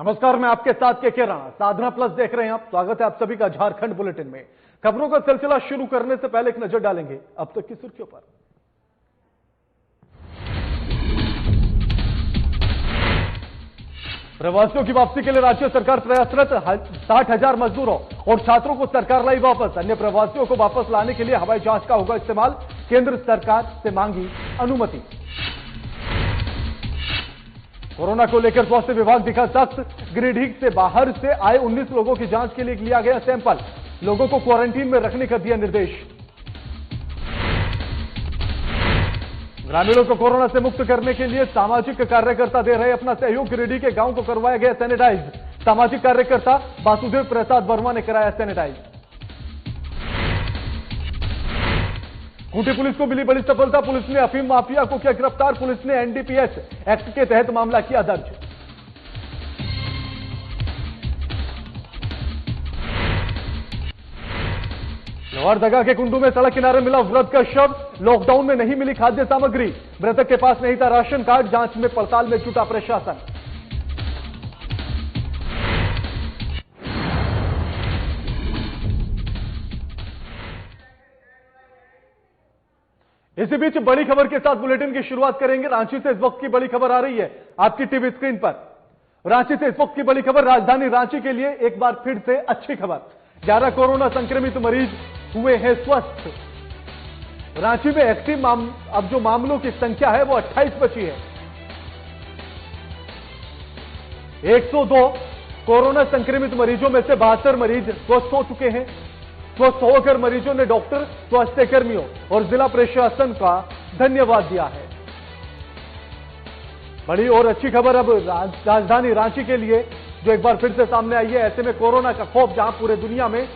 नमस्कार, मैं आपके साथ के राणा, साधना प्लस देख रहे हैं आप। स्वागत है आप सभी का झारखंड बुलेटिन में। खबरों का सिलसिला शुरू करने से पहले एक नजर डालेंगे अब तक की सुर्खियों पर। प्रवासियों की वापसी के लिए राज्य सरकार प्रयासरत। 60,000 मजदूरों और छात्रों को सरकार लाई वापस। अन्य प्रवासियों को वापस लाने के लिए हवाई जहाज का होगा इस्तेमाल। केंद्र सरकार से मांगी अनुमति। कोरोना को लेकर स्वास्थ्य विभाग दिखा सख्त। गिरिडीह से बाहर से आए 19 लोगों की जांच के लिए लिया गया सैंपल। लोगों को क्वारंटीन में रखने का दिया निर्देश। ग्रामीणों को कोरोना से मुक्त करने के लिए सामाजिक कार्यकर्ता दे रहे अपना सहयोग। गिरिडीह के गांव को करवाया गया सैनिटाइज। सामाजिक कार्यकर्ता वासुदेव प्रसाद वर्मा ने कराया सैनिटाइज। खूंटी पुलिस को मिली बड़ी सफलता। पुलिस ने अफीम माफिया को किया गिरफ्तार। पुलिस ने एनडीपीएस एक्ट के तहत मामला किया दर्ज। लोहरदगा के कुंडू में सड़क किनारे मिला वृद्ध का शव। लॉकडाउन में नहीं मिली खाद्य सामग्री। मृतक के पास नहीं था राशन कार्ड। जांच में पड़ताल में जुटा प्रशासन। इसी बीच बड़ी खबर के साथ बुलेटिन की शुरुआत करेंगे। रांची से इस वक्त की बड़ी खबर आ रही है आपकी टीवी स्क्रीन पर। रांची से इस वक्त की बड़ी खबर। राजधानी रांची के लिए एक बार फिर से अच्छी खबर। 11 कोरोना संक्रमित मरीज हुए हैं स्वस्थ। रांची में एक्टिव अब जो मामलों की संख्या है वो 28 बची है। 102 कोरोना संक्रमित मरीजों में से 72 मरीज स्वस्थ हो चुके हैं। स्वस्थ होकर मरीजों ने डॉक्टर, स्वास्थ्य कर्मियों और जिला प्रशासन का धन्यवाद दिया है। बड़ी और अच्छी खबर अब राजधानी रांची के लिए जो एक बार फिर से सामने आई है। ऐसे में कोरोना का खौफ जहां पूरे दुनिया में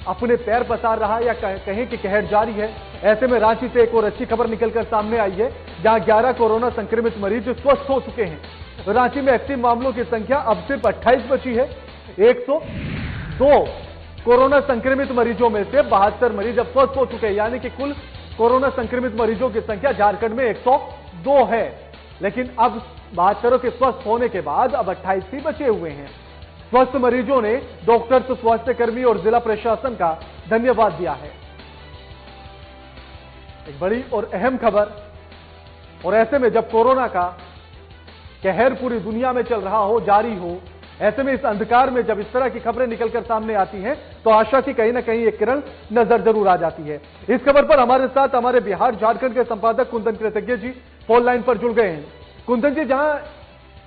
अपने पैर पसार रहा है या कहें कि कहर जारी है, ऐसे में रांची से एक और अच्छी खबर निकलकर सामने आई है जहां 11 कोरोना संक्रमित मरीज स्वस्थ हो चुके हैं। रांची में एक्टिव मामलों की संख्या अब सिर्फ 28 बची है। 102 कोरोना संक्रमित मरीजों में से 72 मरीज अब स्वस्थ हो चुके हैं, यानी कि कुल कोरोना संक्रमित मरीजों की संख्या झारखंड में 102 है। लेकिन अब 72 के स्वस्थ होने के बाद अब 28 ही बचे हुए हैं। स्वस्थ मरीजों ने डॉक्टर्स, स्वास्थ्य कर्मी और जिला प्रशासन का धन्यवाद दिया है। एक बड़ी और अहम खबर। और ऐसे में जब कोरोना का कहर पूरी दुनिया में चल रहा हो, जारी हो, ऐसे में इस अंधकार में जब इस तरह की खबरें निकलकर सामने आती हैं तो आशा की कहीं ना कहीं एक किरण नजर जरूर आ जाती है। इस खबर पर हमारे साथ हमारे बिहार झारखंड के संपादक कुंदन कृतज्ञ जी फोन लाइन पर जुड़ गए हैं। कुंदन जी, जहां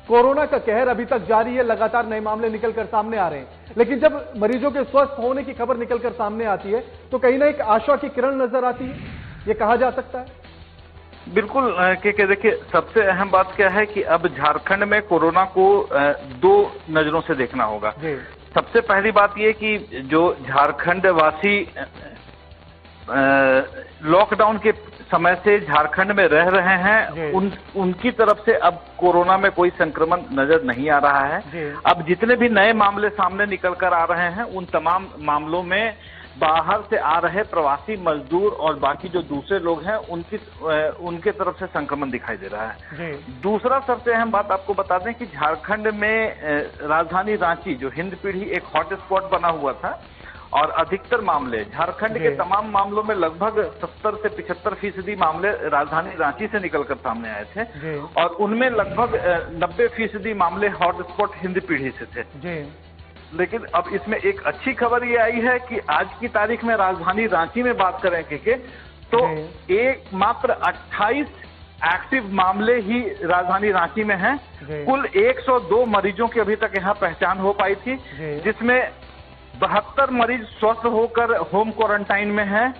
कोरोना का कहर अभी तक जारी है, लगातार नए मामले निकलकर सामने आ रहे हैं, लेकिन जब मरीजों के स्वस्थ होने की खबर निकलकर सामने आती है तो कहीं ना एक आशा की किरण नजर आती है, ये कहा जा सकता है। बिल्कुल के देखिए, सबसे अहम बात क्या है कि अब झारखंड में कोरोना को 2 नजरों से देखना होगा। सबसे पहली बात यह कि जो झारखंड वासी लॉकडाउन के समय से झारखंड में रह रहे हैं, उनकी तरफ से अब कोरोना में कोई संक्रमण नजर नहीं आ रहा है। अब जितने भी नए मामले सामने निकल कर आ रहे हैं, उन तमाम मामलों में बाहर से आ रहे प्रवासी मजदूर और बाकी जो दूसरे लोग हैं उनके तरफ से संक्रमण दिखाई दे रहा है। दूसरा सबसे अहम बात आपको बता दें कि झारखंड में राजधानी रांची जो हिंद पीढ़ी एक हॉट स्पॉट बना हुआ था और अधिकतर मामले झारखंड के तमाम मामलों में लगभग 70 से 75% मामले राजधानी रांची से निकलकर सामने आए थे और उनमें लगभग 90% मामले हॉट स्पॉट हिंद पीढ़ी से थे। लेकिन अब इसमें एक अच्छी खबर ये आई है कि आज की तारीख में राजधानी रांची में बात करें तो मात्र 28 एक्टिव मामले ही राजधानी रांची में हैं। कुल 102 मरीजों की अभी तक यहाँ पहचान हो पाई थी, जिसमें 72 मरीज स्वस्थ होकर होम क्वारंटाइन में हैं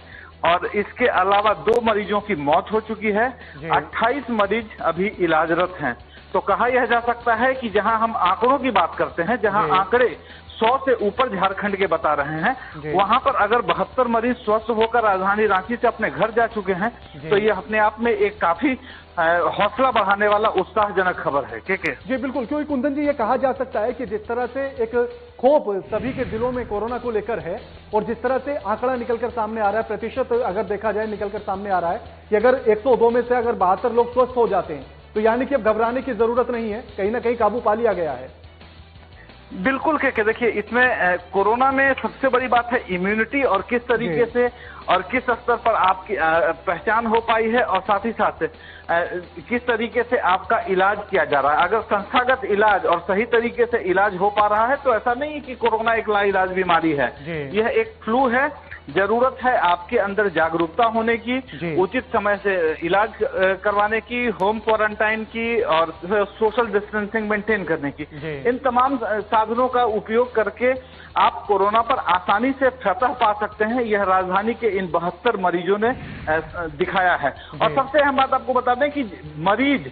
और इसके अलावा 2 मरीजों की मौत हो चुकी है। 28 मरीज अभी इलाजरत हैं। तो कहा यह जा सकता है कि जहां हम आंकड़ों की बात करते हैं, जहां आंकड़े 100 से ऊपर झारखंड के बता रहे हैं, वहां पर अगर 72 मरीज स्वस्थ होकर राजधानी रांची से अपने घर जा चुके हैं तो ये अपने आप में एक काफी हौसला बढ़ाने वाला उत्साहजनक खबर है। के जी बिल्कुल, क्योंकि कुंदन जी ये कहा जा सकता है कि जिस तरह से एक खौफ सभी के दिलों में कोरोना को लेकर है और जिस तरह से आंकड़ा निकलकर सामने आ रहा है, प्रतिशत अगर देखा जाए निकलकर सामने आ रहा है कि अगर 102 में से अगर 72 लोग स्वस्थ हो जाते हैं तो यानी कि अब घबराने की जरूरत नहीं है, कहीं ना कहीं काबू पा लिया गया है। बिल्कुल के देखिए, इसमें कोरोना में सबसे बड़ी बात है इम्यूनिटी, और किस तरीके से और किस स्तर पर आपकी पहचान हो पाई है, और साथ ही साथ किस तरीके से आपका इलाज किया जा रहा है। अगर संस्थागत इलाज और सही तरीके से इलाज हो पा रहा है तो ऐसा नहीं है कि कोरोना एक लाइलाज बीमारी है, यह एक फ्लू है। जरूरत है आपके अंदर जागरूकता होने की, उचित समय से इलाज करवाने की, होम क्वारंटाइन की, और सोशल डिस्टेंसिंग मेंटेन करने की। इन तमाम साधनों का उपयोग करके आप कोरोना पर आसानी से फतह पा सकते हैं। यह राजधानी के इन 72 मरीजों ने दिखाया है। और सबसे अहम बात आपको बता दें कि मरीज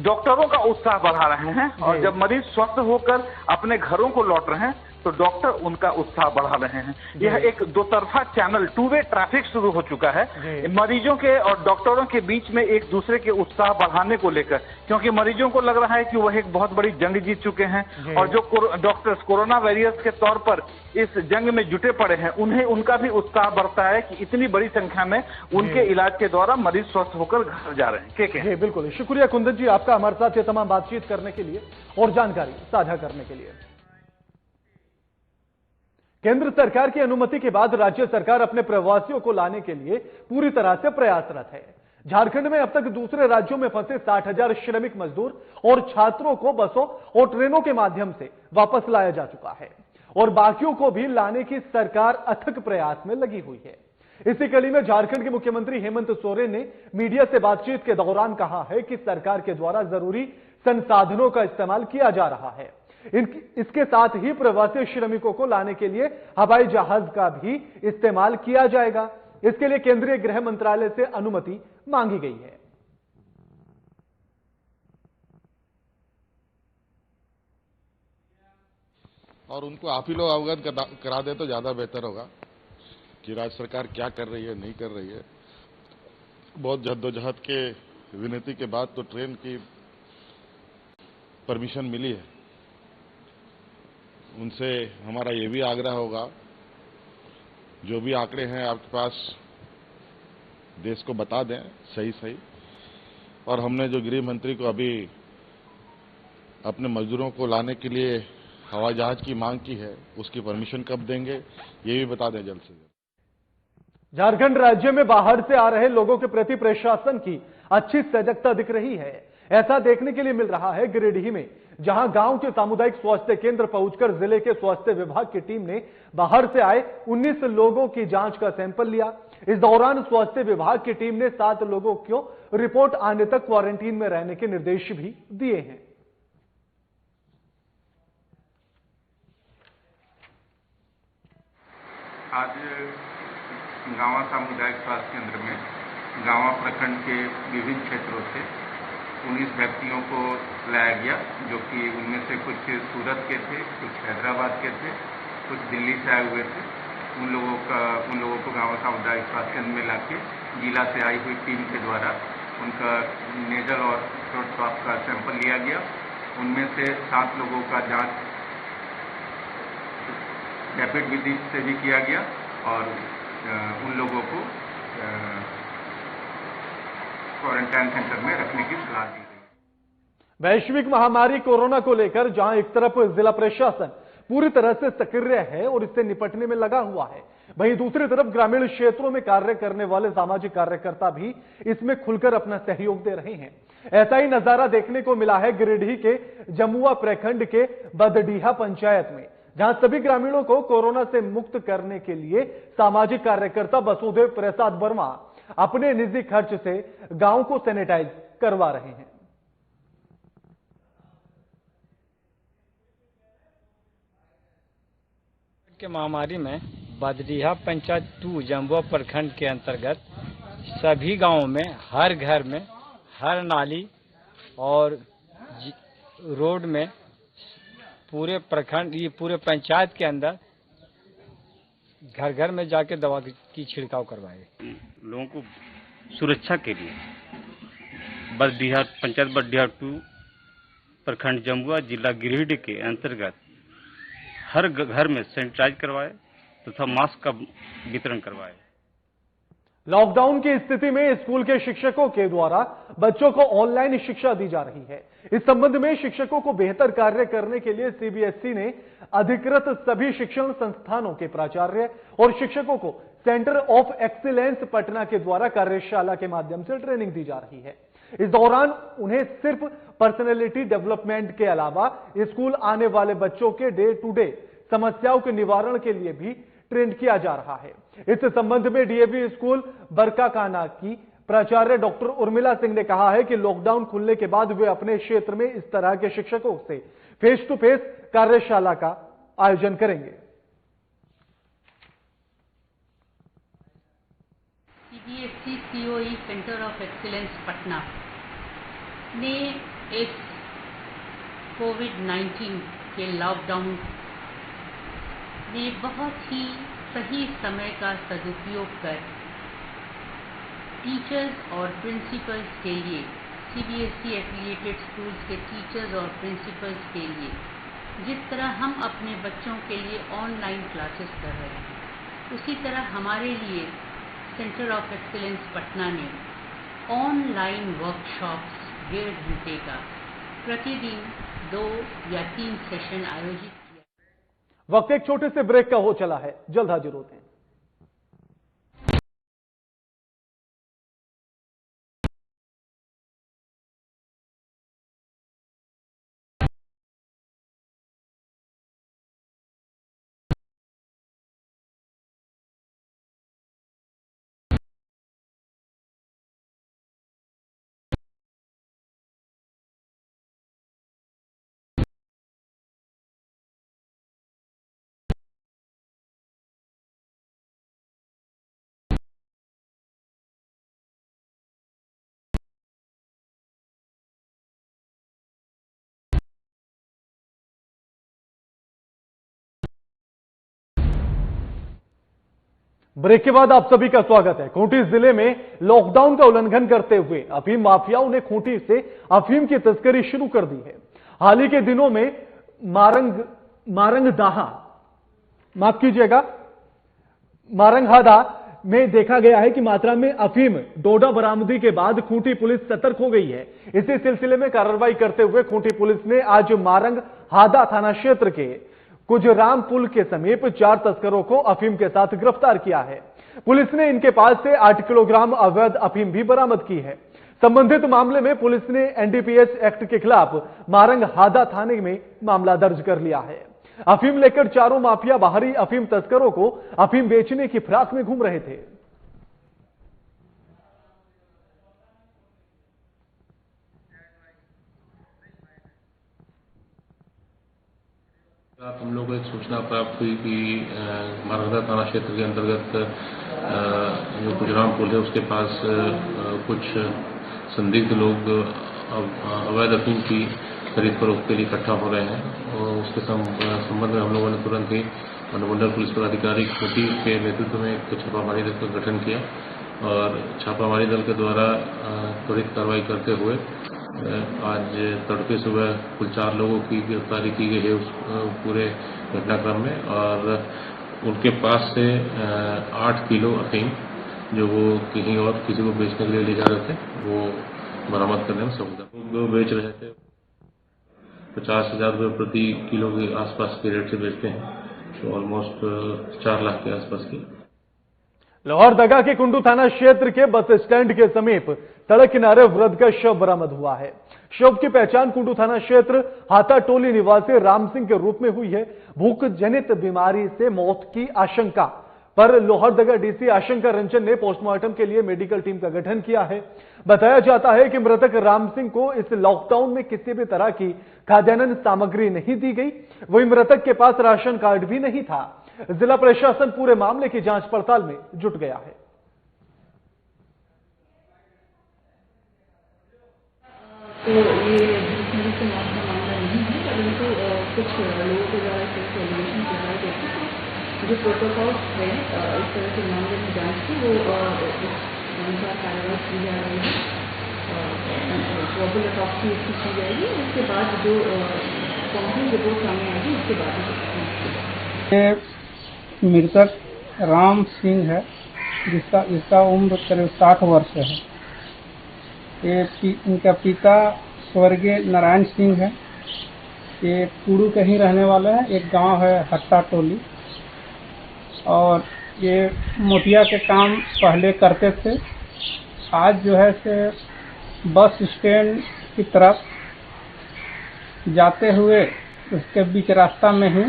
डॉक्टरों का उत्साह बढ़ा रहे हैं, और जब मरीज स्वस्थ होकर अपने घरों को लौट रहे हैं तो डॉक्टर उनका उत्साह बढ़ा रहे हैं। यह एक दो तरफा चैनल, टू वे ट्रैफिक शुरू हो चुका है मरीजों के और डॉक्टरों के बीच में, एक दूसरे के उत्साह बढ़ाने को लेकर, क्योंकि मरीजों को लग रहा है कि वह एक बहुत बड़ी जंग जीत चुके हैं, और जो डॉक्टर्स कोरोना वॉरियर्स के तौर पर इस जंग में जुटे पड़े हैं, उन्हें उनका भी उत्साह बढ़ता है कि इतनी बड़ी संख्या में उनके इलाज के द्वारा मरीज स्वस्थ होकर घर जा रहे हैं। जी बिल्कुल, शुक्रिया कुंदन जी आपका हमारे साथ ये तमाम बातचीत करने के लिए और जानकारी साझा करने के लिए। केंद्र सरकार की अनुमति के बाद राज्य सरकार अपने प्रवासियों को लाने के लिए पूरी तरह से प्रयासरत है। झारखंड में अब तक दूसरे राज्यों में फंसे 60,000 श्रमिक मजदूर और छात्रों को बसों और ट्रेनों के माध्यम से वापस लाया जा चुका है, और बाकियों को भी लाने की सरकार अथक प्रयास में लगी हुई है। इसी कड़ी में झारखंड के मुख्यमंत्री हेमंत सोरेन ने मीडिया से बातचीत के दौरान कहा है कि सरकार के द्वारा जरूरी संसाधनों का इस्तेमाल किया जा रहा है। इसके साथ ही प्रवासी श्रमिकों को लाने के लिए हवाई जहाज का भी इस्तेमाल किया जाएगा। इसके लिए केंद्रीय गृह मंत्रालय से अनुमति मांगी गई है। और उनको आप ही लोग अवगत करा दे तो ज्यादा बेहतर होगा कि राज्य सरकार क्या कर रही है, नहीं कर रही है। बहुत जद्दोजहद के विनती के बाद तो ट्रेन की परमिशन मिली है। उनसे हमारा ये भी आग्रह होगा, जो भी आंकड़े हैं आपके पास देश को बता दें सही। और हमने जो गृह मंत्री को अभी अपने मजदूरों को लाने के लिए हवाई जहाज की मांग की है, उसकी परमिशन कब देंगे ये भी बता दें जल्द से जल्द। झारखंड राज्य में बाहर से आ रहे लोगों के प्रति प्रशासन की अच्छी सजगता दिख रही है। ऐसा देखने के लिए मिल रहा है गिरिडीह में, जहां गांव के सामुदायिक स्वास्थ्य केंद्र पहुंचकर जिले के स्वास्थ्य विभाग की टीम ने बाहर से आए 19 लोगों की जांच का सैंपल लिया। इस दौरान स्वास्थ्य विभाग की टीम ने 7 लोगों को रिपोर्ट आने तक क्वारंटीन में रहने के निर्देश भी दिए हैं। आज गांवा सामुदायिक स्वास्थ्य केंद्र में गांवा प्रखंड के विभिन्न क्षेत्रों से 19 व्यक्तियों को लाया गया, जो कि उनमें से कुछ सूरत के थे, कुछ हैदराबाद के थे, कुछ दिल्ली से आए हुए थे। उन लोगों को गांवा सामुदायिक स्वास्थ्य केंद्र में लाके जिला से आई हुई टीम के द्वारा उनका नेजल और थ्रोट स्वाब का सैंपल लिया गया। उनमें से 7 लोगों का जांच रैपिड विधि से भी किया गया, और उन लोगों को क्वारंटाइन सेंटर में रखने की सलाह दी गई। वैश्विक महामारी कोरोना को लेकर जहां एक तरफ जिला प्रशासन पूरी तरह से सक्रिय है और इससे निपटने में लगा हुआ है, वहीं दूसरी तरफ ग्रामीण क्षेत्रों में कार्य करने वाले सामाजिक कार्यकर्ता भी इसमें खुलकर अपना सहयोग दे रहे हैं। ऐसा ही नजारा देखने को मिला है गिरिडीह के जमुआ प्रखंड के बदडीहा पंचायत में, जहां सभी ग्रामीणों को कोरोना से मुक्त करने के लिए सामाजिक कार्यकर्ता वसुदेव प्रसाद वर्मा अपने निजी खर्च से गांव को सैनिटाइज करवा रहे हैं। के महामारी में बदडीहा पंचायत 2 जमुआ प्रखंड के अंतर्गत सभी गांवों में हर घर में, हर नाली और रोड में, पूरे प्रखंड, ये पूरे पंचायत के अंदर घर घर में जाके दवा की छिड़काव करवाए। लोगों को सुरक्षा के लिए बदडीहा पंचायत बदडीहा 2 प्रखंड जमुआ जिला गिरिडीह के अंतर्गत हर घर में सैनिटाइज करवाए तथा मास्क का वितरण करवाए। लॉकडाउन की स्थिति में स्कूल के शिक्षकों के द्वारा बच्चों को ऑनलाइन शिक्षा दी जा रही है। इस संबंध में शिक्षकों को बेहतर कार्य करने के लिए सीबीएसई ने अधिकृत सभी शिक्षण संस्थानों के प्राचार्य और शिक्षकों को सेंटर ऑफ एक्सीलेंस पटना के द्वारा कार्यशाला के माध्यम से ट्रेनिंग दी जा रही है। इस दौरान उन्हें सिर्फ पर्सनैलिटी डेवलपमेंट के अलावा स्कूल आने वाले बच्चों के डे टू डे समस्याओं के निवारण के लिए भी ट्रेन किया जा रहा है। इस संबंध में डीएवी स्कूल बरकाकाना की प्राचार्य डॉक्टर उर्मिला सिंह ने कहा है कि लॉकडाउन खुलने के बाद वे अपने क्षेत्र में इस तरह के शिक्षकों से फेस टू फेस कार्यशाला का आयोजन करेंगे। CBSE COE centre of excellence Patna ने इस कोविड-19 के लॉकडाउन ने बहुत ही सही समय का सदुपयोग कर टीचर्स और प्रिंसिपल्स के लिए, सीबीएसई एफिलिएटेड स्कूल्स के टीचर्स और प्रिंसिपल्स के लिए जिस तरह हम अपने बच्चों के लिए ऑनलाइन क्लासेस कर रहे हैं, उसी तरह हमारे लिए सेंटर ऑफ एक्सीलेंस पटना ने ऑनलाइन वर्कशॉप्स 1.5 घंटे का प्रतिदिन 2 या 3 सेशन आयोजित किया। वक्त एक छोटे से ब्रेक का हो चला है, जल्द हाजिर होते हैं। ब्रेक के बाद आप सभी का स्वागत है। खूंटी जिले में लॉकडाउन का उल्लंघन करते हुए अफीम माफियाओं ने खूंटी से अफीम की तस्करी शुरू कर दी है। हाल ही के दिनों में मारंगहादा में देखा गया है कि मात्रा में अफीम डोडा बरामदी के बाद खूंटी पुलिस सतर्क हो गई है। इसी सिलसिले में कार्रवाई करते हुए खूंटी पुलिस ने आज मारंगहादा थाना क्षेत्र के कुजराम पुल के समीप 4 तस्करों को अफीम के साथ गिरफ्तार किया है। पुलिस ने इनके पास से 8 किलोग्राम अवैध अफीम भी बरामद की है। संबंधित मामले में पुलिस ने एनडीपीएस एक्ट के खिलाफ मारंगहादा थाने में मामला दर्ज कर लिया है। अफीम लेकर चारों माफिया बाहरी अफीम तस्करों को अफीम बेचने की फिराक में घूम रहे थे। हम लोग को एक सूचना प्राप्त हुई कि मारंगहादा थाना क्षेत्र के अंतर्गत जो कुजराम पुल है उसके पास कुछ संदिग्ध लोग अवैध अफीम की खरीद फरोख्त के लिए इकट्ठा हो रहे हैं और उसके संबंध में हम लोगों ने तुरंत ही अनुमंडल पुलिस पदाधिकारी खूंटी के नेतृत्व में एक छापामारी दल का गठन किया और छापामारी दल के द्वारा त्वरित कार्रवाई करते हुए आज तड़के सुबह कुल 4 लोगों की गिरफ्तारी की गई है उस पूरे घटनाक्रम में और उनके पास से 8 किलो अफीम जो वो कहीं और किसी को बेचने के लिए ले जा रहे थे वो बरामद करने में सफलता। वो बेच रहे थे 50,000 रुपये प्रति किलो के आसपास के रेट से बेचते हैं, तो ऑलमोस्ट 4 लाख के आसपास की। लोहरदगा के कुंडू थाना क्षेत्र के बस स्टैंड के समीप सड़क किनारे वृद्ध का शव बरामद हुआ है। शव की पहचान कुंडू थाना क्षेत्र हाथा टोली निवासी राम सिंह के रूप में हुई है। भूख जनित बीमारी से मौत की आशंका पर लोहरदगा डीसी आशंका रंजन ने पोस्टमार्टम के लिए मेडिकल टीम का गठन किया है। बताया जाता है कि मृतक राम सिंह को इस लॉकडाउन में किसी भी तरह की खाद्यान्न सामग्री नहीं दी गई। वहीं मृतक के पास राशन कार्ड भी नहीं था। जिला प्रशासन पूरे मामले की जांच पड़ताल में जुट गया है। तो ये भूखमरी से मौत का मामला नहीं है, परंतु कुछ लोगों के द्वारा कुछ एलिगेशन लगाए गए थे। जो प्रोटोकॉल है इस तरह के मामले में जांच की वो उस अनुसार कार्रवाई की जा रही है। प्रॉपर ऑटोप्सी इसकी की जाएगी, उसके बाद जो कंप्लीट रिपोर्ट सामने आएगी उसके बाद मृतक राम सिंह है जिसका उम्र करीब 60 वर्ष है। इनका पिता स्वर्गीय नारायण सिंह है। ये कुड़ू के ही रहने वाले हैं। एक गांव है हट्टा टोली, और ये मोतिया के काम पहले करते थे। आज जो है से बस स्टैंड की तरफ जाते हुए उसके बीच रास्ता में ही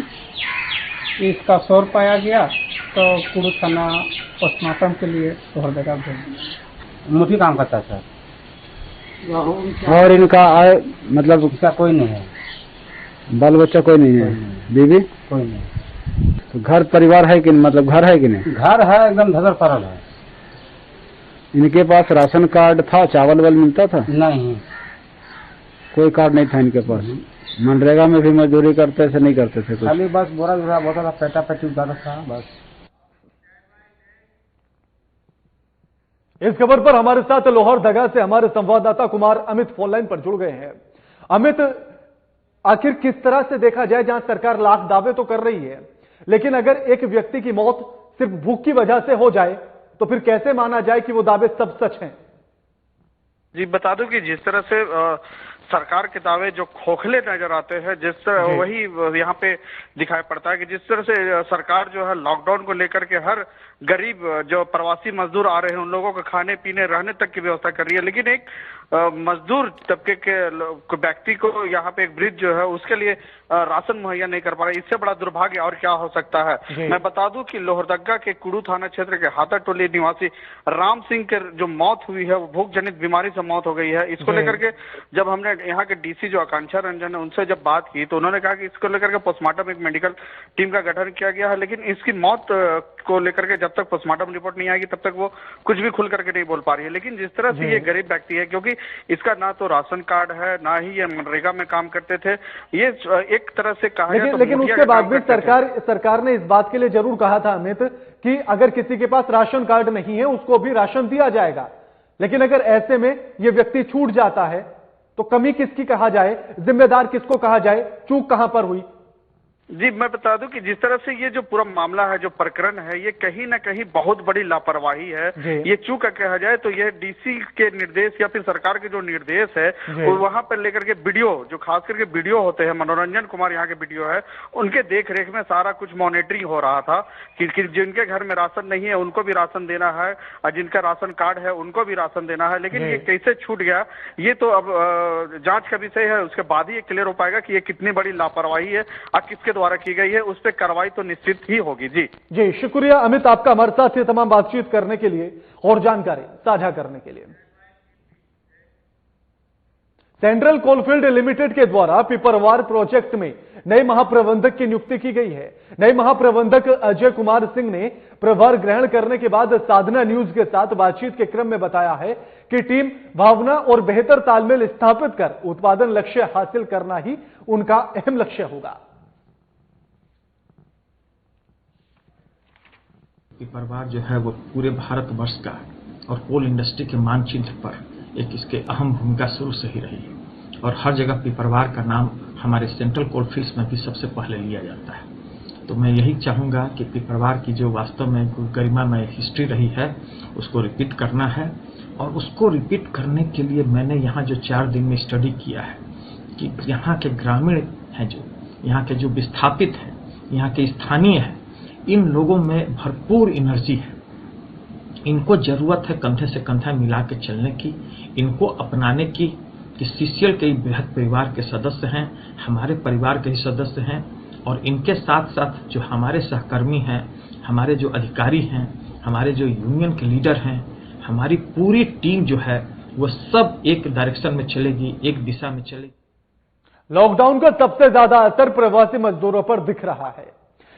इसका शोर पाया गया, तो कुड़ू थाना पोस्टमार्टम के लिए लोहरदगा भेज दिया। मुठी काम करता था और इनका आय मतलब इसका कोई नहीं है, बाल बच्चा कोई नहीं है, बीवी कोई नहीं। तो घर परिवार है कि मतलब घर है कि नहीं? घर है, एकदम धदर परल है। इनके पास राशन कार्ड था, चावल वाल मिलता था? नहीं, कोई कार्ड नहीं था इनके पास। मनरेगा में भी मजदूरी करते थे, नहीं करते थे? खाली बस बोरा बोरा बोता था, पेटा पेटी उठाता था बस। इस खबर पर हमारे साथ लोहरदगा से हमारे संवाददाता कुमार अमित फोनलाइन पर जुड़ गए हैं। अमित, आखिर किस तरह से देखा जाए, जहां सरकार लाख दावे तो कर रही है, लेकिन अगर एक व्यक्ति की मौत सिर्फ भूख की वजह से हो जाए तो फिर कैसे माना जाए कि वो दावे सब सच हैं? जी, बता दूं कि जिस तरह से सरकार के दावे जो खोखले नजर आते हैं, जिस तरह वही यहाँ पे दिखाई पड़ता है कि जिस तरह से सरकार जो है लॉकडाउन को लेकर के हर गरीब जो प्रवासी मजदूर आ रहे हैं उन लोगों को खाने पीने रहने तक की व्यवस्था कर रही है, लेकिन एक मजदूर तबके के व्यक्ति को यहाँ पे एक ब्रिज जो है उसके लिए राशन मुहैया नहीं कर पा रहा। इससे बड़ा दुर्भाग्य और क्या हो सकता है। मैं बता दूं कि लोहरदगा के कुड़ू थाना क्षेत्र के हाथा टोली निवासी राम सिंह के जो मौत हुई है वो भूख जनित बीमारी से मौत हो गई है। इसको लेकर के जब हमने यहाँ के डीसी जो आकांक्षा रंजन है उनसे जब बात की तो उन्होंने कहा कि इसको लेकर के पोस्टमार्टम एक मेडिकल टीम का गठन किया गया है, लेकिन इसकी मौत को लेकर के जब तक पोस्टमार्टम रिपोर्ट नहीं आएगी तब तक वो कुछ भी खुल करके नहीं बोल पा रही है। लेकिन जिस तरह से ये गरीब व्यक्ति है, क्योंकि इसका ना तो राशन कार्ड है ना ही ये मनरेगा में काम करते थे, ये एक तरह से कहा जाए तो लेकिन उसके बाद भी सरकार ने इस बात के लिए जरूर कहा था अमित कि अगर किसी के पास राशन कार्ड नहीं है उसको भी राशन दिया जाएगा। लेकिन अगर ऐसे में ये व्यक्ति छूट जाता है तो कमी किसकी कहा जाए, जिम्मेदार किसको कहा जाए, चूक कहां पर हुई? जी, मैं बता दूं कि जिस तरह से ये जो पूरा मामला है, जो प्रकरण है, ये कहीं ना कहीं बहुत बड़ी लापरवाही है। ये चूक कहा जाए तो ये डीसी के निर्देश या फिर सरकार के जो निर्देश है वो वहां पर लेकर के वीडियो, जो खास करके वीडियो होते हैं, मनोरंजन कुमार यहाँ के वीडियो है, उनके देख रेख में सारा कुछ मॉनिटरिंग हो रहा था कि जिनके घर में राशन नहीं है उनको भी राशन देना है और जिनका राशन कार्ड है उनको भी राशन देना है। लेकिन ये कैसे छूट गया, ये तो अब जांच का विषय है। उसके बाद ही ये क्लियर हो पाएगा कि ये कितनी बड़ी लापरवाही है और किसके द्वारा की गई है, उस पर कार्रवाई तो निश्चित ही होगी। जी शुक्रिया अमित, आपका हमारे साथ ये तमाम बातचीत करने के लिए और जानकारी साझा करने के लिए। सेंट्रल कोलफील्ड लिमिटेड के द्वारा पिपरवार प्रोजेक्ट में नए महाप्रबंधक की नियुक्ति की गई है। नए महाप्रबंधक अजय कुमार सिंह ने प्रभार ग्रहण करने के बाद साधना न्यूज के साथ बातचीत के क्रम में बताया है कि टीम भावना और बेहतर तालमेल स्थापित कर उत्पादन लक्ष्य हासिल करना ही उनका अहम लक्ष्य होगा। पिपरवार जो है वो पूरे भारतवर्ष का और कोल इंडस्ट्री के मानचित्र पर एक इसके अहम भूमिका शुरू से ही रही है और हर जगह पिपरवार का नाम हमारे सेंट्रल कोलफील्ड्स में भी सबसे पहले लिया जाता है। तो मैं यही चाहूँगा कि पिपरवार की जो वास्तव में गरिमामय हिस्ट्री रही है उसको रिपीट करना है, और उसको रिपीट करने के लिए मैंने यहाँ जो 4 दिन में स्टडी किया है कि यहाँ के ग्रामीण हैं, जो यहाँ के जो विस्थापित हैं, यहाँ के स्थानीय हैं, इन लोगों में भरपूर एनर्जी है। इनको जरूरत है कंधे से कंधा मिला के चलने की, इनको अपनाने की, कि सीसीएल के बृहद परिवार के सदस्य हैं, हमारे परिवार के ही सदस्य हैं, और इनके साथ साथ जो हमारे सहकर्मी हैं, हमारे जो अधिकारी हैं, हमारे जो यूनियन के लीडर हैं, हमारी पूरी टीम जो है वो सब एक डायरेक्शन में चलेगी, एक दिशा में चलेगी। लॉकडाउन का सबसे ज्यादा असर प्रवासी मजदूरों पर दिख रहा है।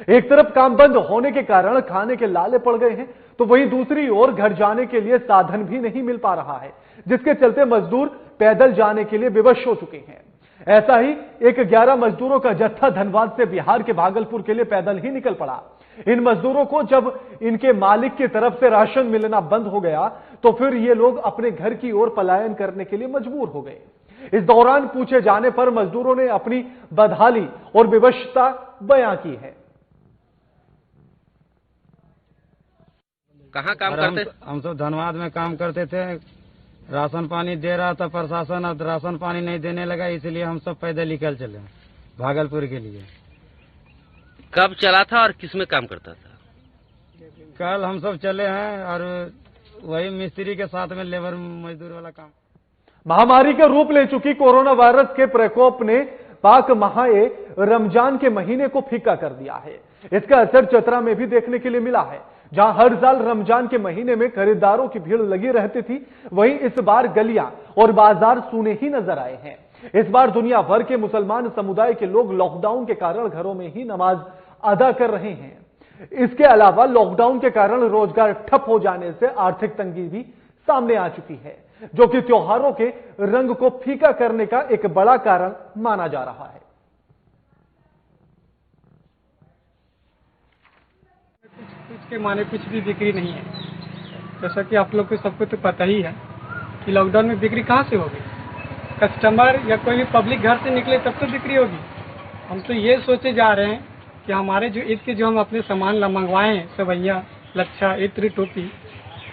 एक तरफ काम बंद होने के कारण खाने के लाले पड़ गए हैं, तो वहीं दूसरी ओर घर जाने के लिए साधन भी नहीं मिल पा रहा है, जिसके चलते मजदूर पैदल जाने के लिए विवश हो चुके हैं। ऐसा ही एक 11 मजदूरों का जत्था धनबाद से बिहार के भागलपुर के लिए पैदल ही निकल पड़ा। इन मजदूरों को जब इनके मालिक की तरफ से राशन मिलना बंद हो गया तो फिर ये लोग अपने घर की ओर पलायन करने के लिए मजबूर हो गए। इस दौरान पूछे जाने पर मजदूरों ने अपनी बदहाली और विवशता बयां की है। कहाँ काम करते? हम सब धनबाद में काम करते थे। राशन पानी दे रहा था प्रशासन, अब राशन पानी नहीं देने लगा, इसलिए हम सब पैदल निकल चले भागलपुर के लिए। कब चला था और किस में काम करता था? कल हम सब चले हैं और वही मिस्त्री के साथ में लेबर मजदूर वाला काम। महामारी का रूप ले चुकी कोरोना वायरस के प्रकोप ने पाक माहे रमजान के महीने को फीका कर दिया है। इसका असर चतरा में भी देखने के लिए मिला है। जहां हर साल रमजान के महीने में खरीदारों की भीड़ लगी रहती थी, वहीं इस बार गलियां और बाजार सूने ही नजर आए हैं। इस बार दुनिया भर के मुसलमान समुदाय के लोग लॉकडाउन के कारण घरों में ही नमाज अदा कर रहे हैं। इसके अलावा लॉकडाउन के कारण रोजगार ठप हो जाने से आर्थिक तंगी भी सामने आ चुकी है, जो कि त्योहारों के रंग को फीका करने का एक बड़ा कारण माना जा रहा है। कुछ के माने कुछ भी बिक्री नहीं है। जैसा कि आप लोग को सबको तो पता ही है कि लॉकडाउन में बिक्री कहाँ से होगी। कस्टमर या कोई भी पब्लिक घर से निकले तब तो बिक्री होगी। हम तो ये सोचे जा रहे हैं कि हमारे जो ईद के जो हम अपने सामान मंगवाए हैं, सवैया, लच्छा, इत्र, टोपी,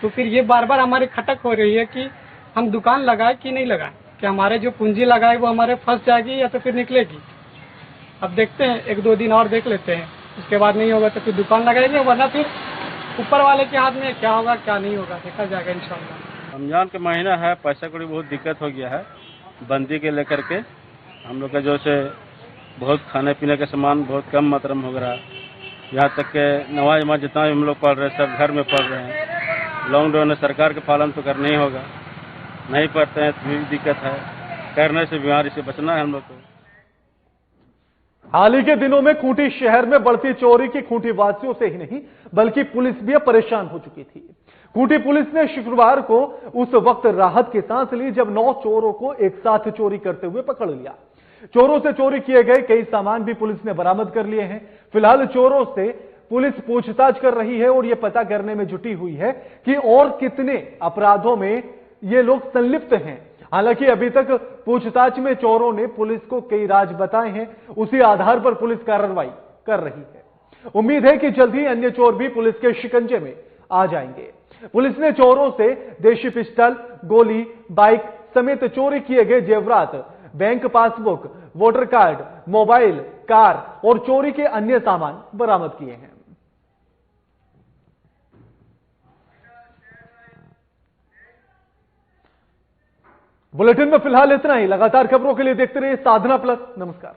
तो फिर ये बार बार हमारे खटक हो रही है कि हम दुकान लगाए कि नहीं लगाए, कि हमारे जो पूंजी लगाए वो हमारे फंस जाएगी या तो फिर निकलेगी। अब देखते हैं, 1-2 दिन और देख लेते हैं, उसके बाद नहीं होगा तो फिर दुकान लगाएंगे, वरना फिर ऊपर वाले के हाथ में क्या होगा क्या नहीं होगा देखा जाएगा इंशाल्लाह। रमजान का महीना है, पैसा कौड़ी बहुत दिक्कत हो गया है। बंदी के लेकर के हम लोग का जो से बहुत खाने पीने का सामान बहुत कम मात्रा में हो रहा है। यहाँ तक के नमाज जितना भी हम लोग पढ़ रहे हैं सब घर में पढ़ रहे हैं। लॉकडाउन में सरकार का पालन तो करना ही होगा, नहीं पढ़ते हैं तो भी दिक्कत है। करने से बीमारी से बचना है हम लोग को। हाल ही के दिनों में खूंटी शहर में बढ़ती चोरी की खूंटी वासियों से ही नहीं बल्कि पुलिस भी परेशान हो चुकी थी। खूंटी पुलिस ने शुक्रवार को उस वक्त राहत की सांस ली जब 9 चोरों को एक साथ चोरी करते हुए पकड़ लिया। चोरों से चोरी किए गए कई सामान भी पुलिस ने बरामद कर लिए हैं। फिलहाल चोरों से पुलिस पूछताछ कर रही है और यह पता करने में जुटी हुई है कि और कितने अपराधों में ये लोग संलिप्त हैं। हालांकि अभी तक पूछताछ में चोरों ने पुलिस को कई राज बताए हैं, उसी आधार पर पुलिस कार्रवाई कर रही है। उम्मीद है कि जल्द ही अन्य चोर भी पुलिस के शिकंजे में आ जाएंगे। पुलिस ने चोरों से देशी पिस्टल, गोली, बाइक समेत चोरी किए गए जेवरात, bank passbook, voter card, mobile, car और चोरी के अन्य सामान बरामद किए हैं। बुलेटिन में फिलहाल इतना ही। लगातार खबरों के लिए देखते रहिए साधना प्लस। नमस्कार।